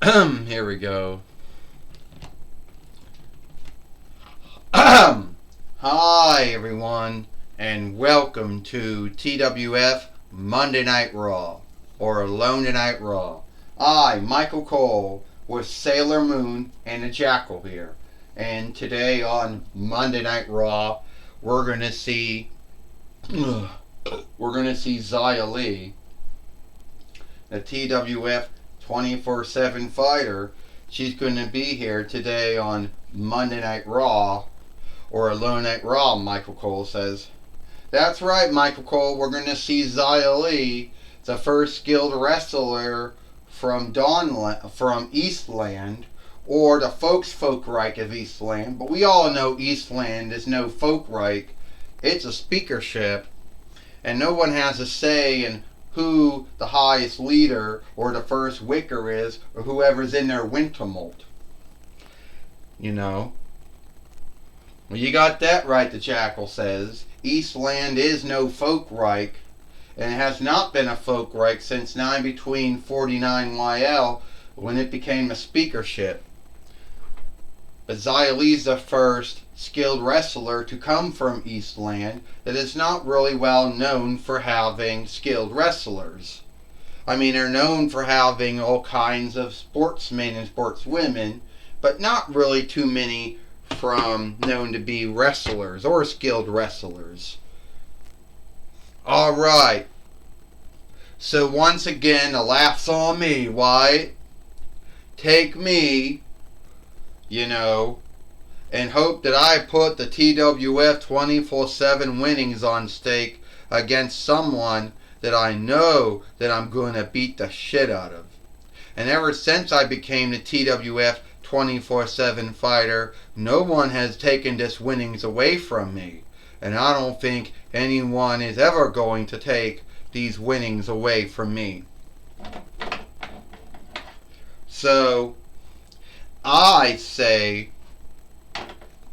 Here we go. Hi, everyone, and welcome to TWF Monday Night Raw, or Alone Tonight Raw. I, Michael Cole, with Sailor Moon and the Jackal here. And today on Monday Night Raw, we're gonna see Xia Li, the TWF 24/7 fighter. She's going to be here today on Monday Night Raw, or Alone Night Raw, Michael Cole says. That's right, Michael Cole. We're going to see Xia Li, the first skilled wrestler from Eastland, or the Folkreich of Eastland. But we all know Eastland is no Folkreich. It's a speakership, and no one has a say in who the highest leader or the first wicker is, or whoever's in their wind tumult. You know. Well, you got that right, the Jackal says. Eastland is no Folkreich, and it has not been a Folkreich since 9 between 49 YL, when it became a speakership. But Xia Li's the first skilled wrestler to come from Eastland that is not really well known for having skilled wrestlers. I mean, they're known for having all kinds of sportsmen and sportswomen, but not really too many from known to be wrestlers or skilled wrestlers. Alright. So once again, the laugh's on me, White. Take me, and hope that I put the TWF 24/7 winnings on stake against someone that I know that I'm going to beat the shit out of. And ever since I became the TWF 24/7 fighter, no one has taken this winnings away from me. And I don't think anyone is ever going to take these winnings away from me. So, I say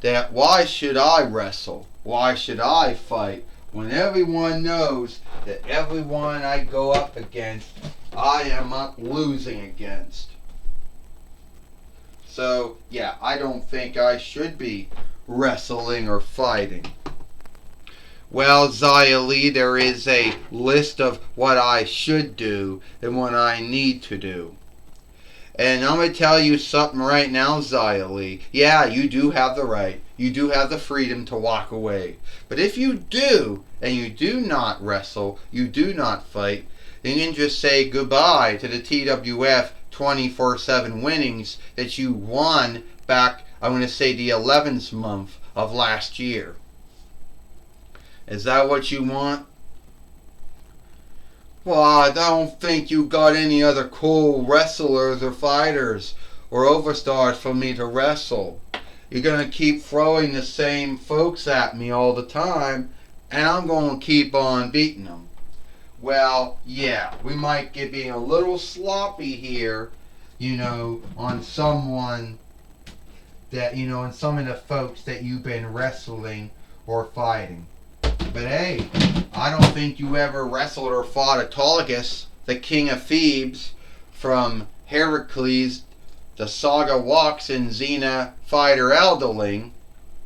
that why should I wrestle? Why should I fight? When everyone knows that everyone I go up against, I am up losing against. So, yeah, I don't think I should be wrestling or fighting. Well, Xia Li, there is a list of what I should do and what I need to do. And I'm going to tell you something right now, Xia Li. Yeah, you do have the right. You do have the freedom to walk away. But if you do, and you do not wrestle, you do not fight, then you can just say goodbye to the TWF 24/7 winnings that you won back, I'm going to say, the 11th month of last year. Is that what you want? Well, I don't think you got any other cool wrestlers or fighters or overstars for me to wrestle. You're going to keep throwing the same folks at me all the time, and I'm going to keep on beating them. Well, yeah, we might get being a little sloppy here, on someone that, on some of the folks that you've been wrestling or fighting. But hey, I don't think you ever wrestled or fought Autolycus, the king of Thebes, from Heracles, the Saga Walks, and Xena fighter Elderling.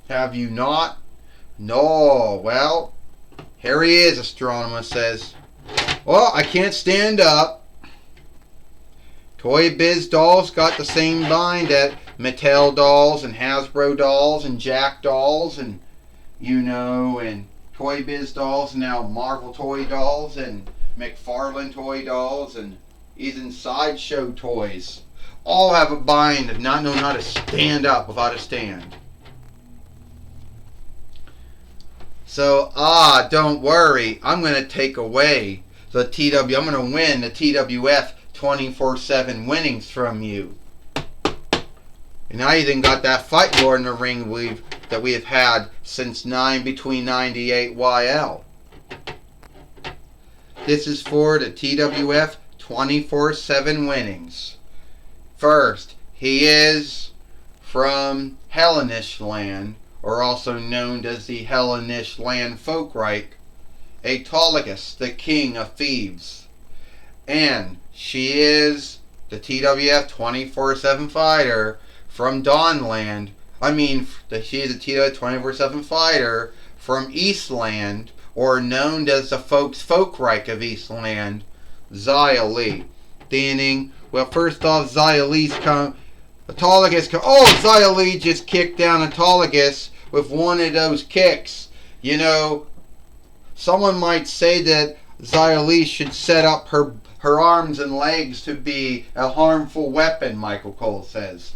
Have you not? No. Well, here he is, Astronomer says. Well, I can't stand up. Toy Biz dolls got the same bind that Mattel dolls and Hasbro dolls and Jack dolls and, and Toy Biz dolls, now Marvel toy dolls and McFarlane toy dolls and even Sideshow toys. All have a bind of not knowing how to stand up without a stand. So, don't worry. I'm going to take away the I'm going to win the TWF 24/7 winnings from you. And I even got that Fight Lord in the ring that we have had since 9 between 98 YL. This is for the TWF 24/7 winnings. First, he is from Hellenish land, or also known as the Hellenish land Folkreich, Autolycus, the king of Thebes. And she is the TWF 24/7 fighter from Dawnland. She's a TWF 24/7 fighter from Eastland, or known as the Folkreich of Eastland, Xia Li. Ding. Well, first off, Xia Li's Xia Li just kicked down Autolycus with one of those kicks. You know, someone might say that Xia Li should set up her arms and legs to be a harmful weapon, Michael Cole says.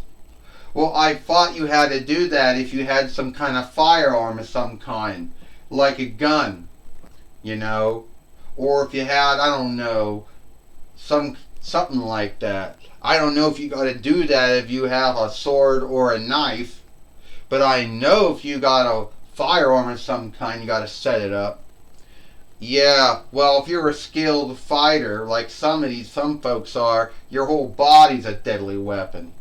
Well, I thought you had to do that if you had some kind of firearm of some kind, like a gun, or if you had, I don't know, something like that. I don't know if you got to do that if you have a sword or a knife, but I know if you got a firearm of some kind, you got to set it up. Yeah, well, if you're a skilled fighter, like some folks are, your whole body's a deadly weapon.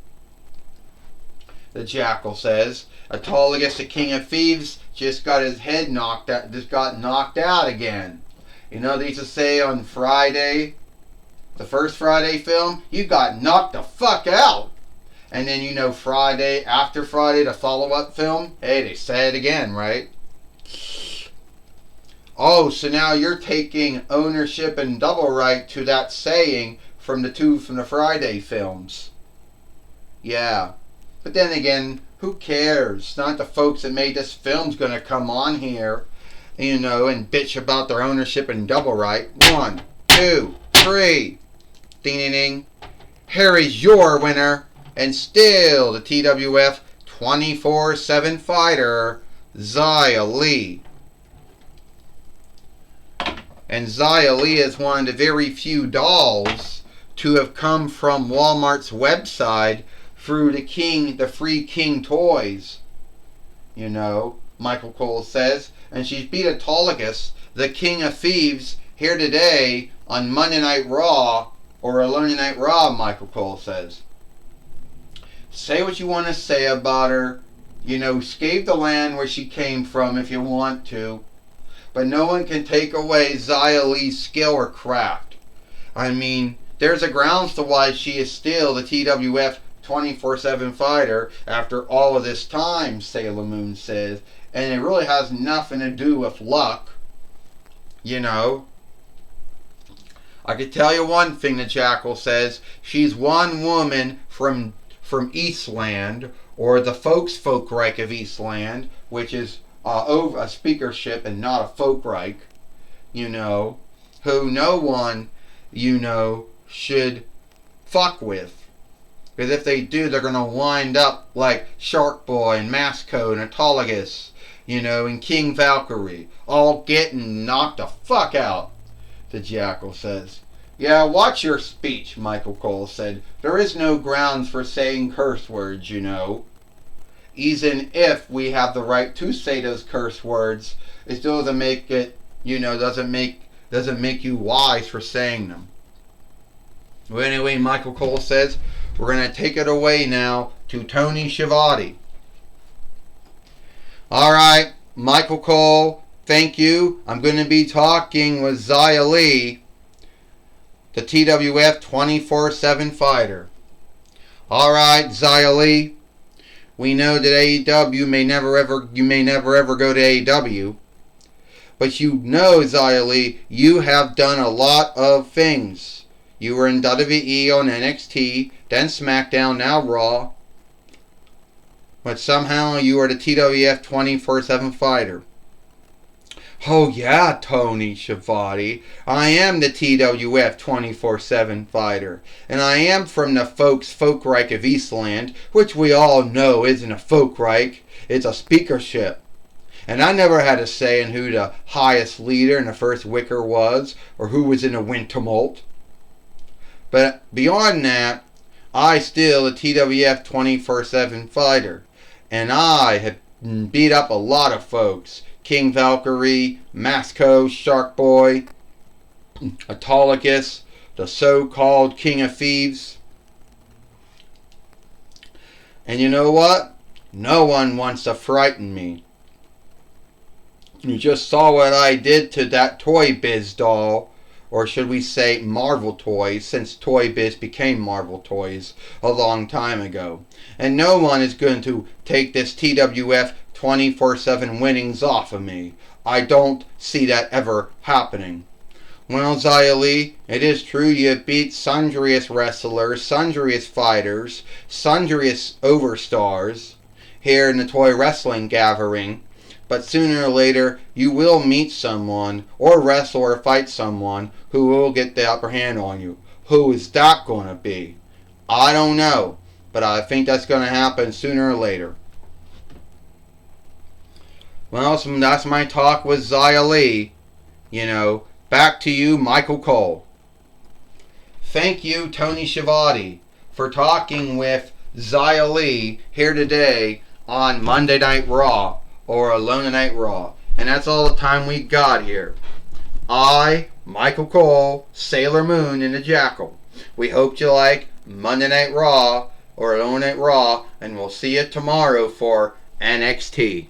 The Jackal says, Autolycus, the King of Thieves, just got his head knocked out again. They used to say on Friday, the first Friday film, you got knocked the fuck out. And then after Friday, the follow-up film, hey, they say it again, right? Oh, so now you're taking ownership and double right to that saying from the Friday films. Yeah. But then again, who cares? Not the folks that made this film's gonna come on here, and bitch about their ownership and double right. 1, 2, 3. Ding ding ding. Here is your winner, and still the TWF 24/7 fighter, Xia Li. And Xia Li is one of the very few dolls to have come from Walmart's website through the free King toys. Michael Cole says. And she's beat Autolycus, the King of Thieves, here today on Monday Night Raw, or Monday Night Raw, Michael Cole says. Say what you want to say about her. Escape the land where she came from if you want to. But no one can take away Xia Li's skill or craft. There's a grounds to why she is still the TWF 24/7 fighter after all of this time, Sailor Moon says. And it really has nothing to do with luck. I could tell you one thing, the Jackal says. She's one woman from Eastland, or the Folkreich of Eastland, which is over a speakership and not a Folkreich, who no one, should fuck with. Because if they do, they're going to wind up like Shark Boy and Masco and Autolycus, and King Valkyrie, all getting knocked the fuck out, the Jackal says. Yeah, watch your speech, Michael Cole said. There is no grounds for saying curse words, Even if we have the right to say those curse words, it still doesn't make it, doesn't make you wise for saying them. Well, anyway, Michael Cole says, we're going to take it away now to Tony Schiavone. Alright, Michael Cole, thank you. I'm going to be talking with Xia Li, the TWF 24/7 fighter. Alright, Xia Li, we know that AEW you may never ever go to AEW. But Xia Li, you have done a lot of things. You were in WWE on NXT, then SmackDown, now Raw. But somehow you are the TWF 24/7 fighter. Oh yeah, Tony Schiavone. I am the TWF 24/7 fighter. And I am from the Folkreich of Eastland, which we all know isn't a Folkreich. It's a speakership. And I never had a say in who the highest leader in the first Wicker was, or who was in the Wind Tumult. But beyond that, I still a TWF 24/7 fighter. And I have beat up a lot of folks. King Valkyrie, Masco, Shark Boy, Autolycus, the so-called King of Thieves. And you know what? No one wants to frighten me. You just saw what I did to that Toy Biz doll or should we say Marvel Toys, since Toy Biz became Marvel Toys a long time ago. And no one is going to take this TWF 24/7 winnings off of me. I don't see that ever happening. Well, Xia Li, it is true you beat sundriest wrestlers, sundriest fighters, sundriest overstars here in the toy wrestling gathering, but sooner or later you will meet someone, or wrestle or fight someone, who will get the upper hand on you. Who is that going to be? I don't know, but I think that's going to happen sooner or later. Well, so that's my talk with Xia Li. Back to you, Michael Cole. Thank you, Tony Schiavone, for talking with Xia Li here today on Monday Night Raw, or Alone Night Raw. And that's all the time we got here. I, Michael Cole, Sailor Moon, and the Jackal. We hope you like Monday Night Raw, or Alone Night Raw, and we'll see you tomorrow for NXT.